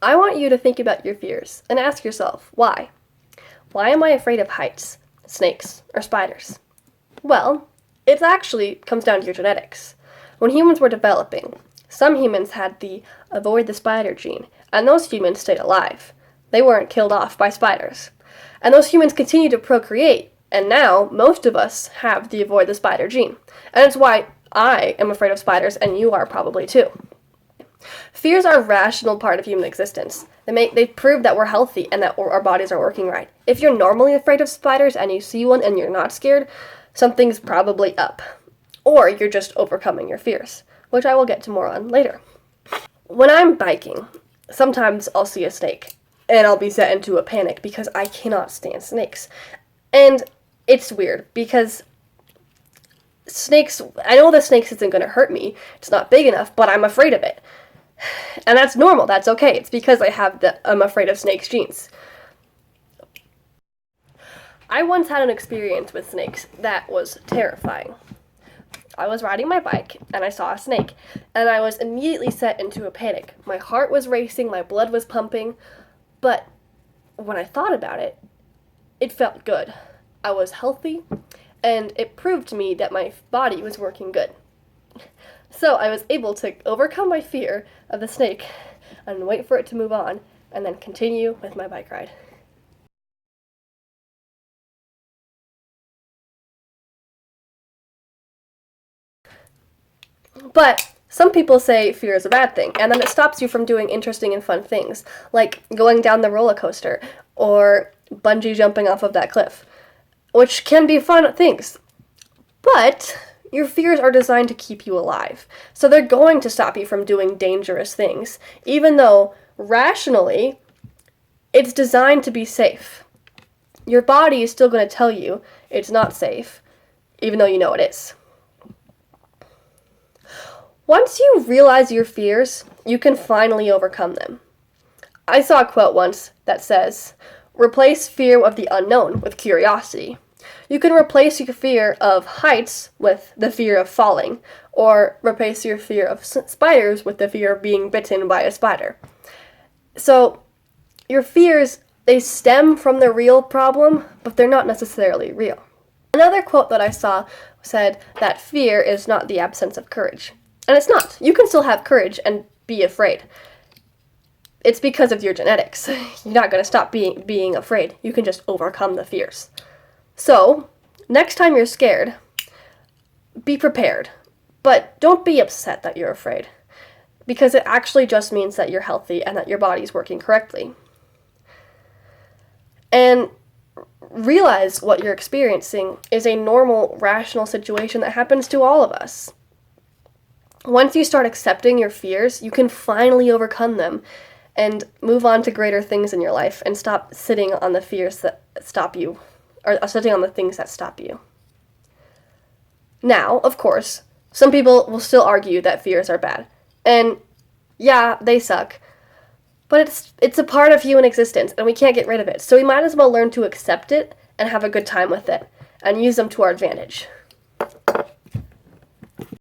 I want you to think about your fears and ask yourself, why? Why am I afraid of heights, snakes, or spiders? Well, it actually comes down to your genetics. When humans were developing, some humans had the avoid the spider gene, and those humans stayed alive. They weren't killed off by spiders. And those humans continued to procreate, and now most of us have the avoid the spider gene. And it's why I am afraid of spiders, and you are probably too. Fears are a rational part of human existence. They prove that we're healthy and that our bodies are working right. If you're normally afraid of spiders and you see one and you're not scared, something's probably up. Or you're just overcoming your fears, which I will get to more on later. When I'm biking, sometimes I'll see a snake, and I'll be set into a panic because I cannot stand snakes. And it's weird because snakes, I know the snakes isn't going to hurt me, it's not big enough, but I'm afraid of it. And that's normal, that's okay, it's because I have the I'm afraid of snakes genes. I once had an experience with snakes that was terrifying. I was riding my bike and I saw a snake, and I was immediately set into a panic. My heart was racing, my blood was pumping, but when I thought about it, it felt good. I was healthy, and it proved to me that my body was working good. So I was able to overcome my fear of the snake and wait for it to move on, and then continue with my bike ride. But some people say fear is a bad thing, and then it stops you from doing interesting and fun things, like going down the roller coaster or bungee jumping off of that cliff, which can be fun things. But your fears are designed to keep you alive, so they're going to stop you from doing dangerous things, even though rationally it's designed to be safe. Your body is still going to tell you it's not safe, even though you know it is. Once you realize your fears, you can finally overcome them. I saw a quote once that says, "Replace fear of the unknown with curiosity." You can replace your fear of heights with the fear of falling, or replace your fear of spiders with the fear of being bitten by a spider. So, your fears, they stem from the real problem, but they're not necessarily real. Another quote that I saw said that fear is not the absence of courage. And it's not. You can still have courage and be afraid. It's because of your genetics. You're not going to stop being afraid. You can just overcome the fears. So, next time you're scared, be prepared. But don't be upset that you're afraid, because it actually just means that you're healthy and that your body's working correctly. And realize what you're experiencing is a normal, rational situation that happens to all of us. Once you start accepting your fears, you can finally overcome them and move on to greater things in your life and stop sitting on the fears that stop you, or sitting on the things that stop you. Now, of course, some people will still argue that fears are bad. And yeah, they suck. But it's a part of human existence, and we can't get rid of it. So we might as well learn to accept it and have a good time with it, and use them to our advantage.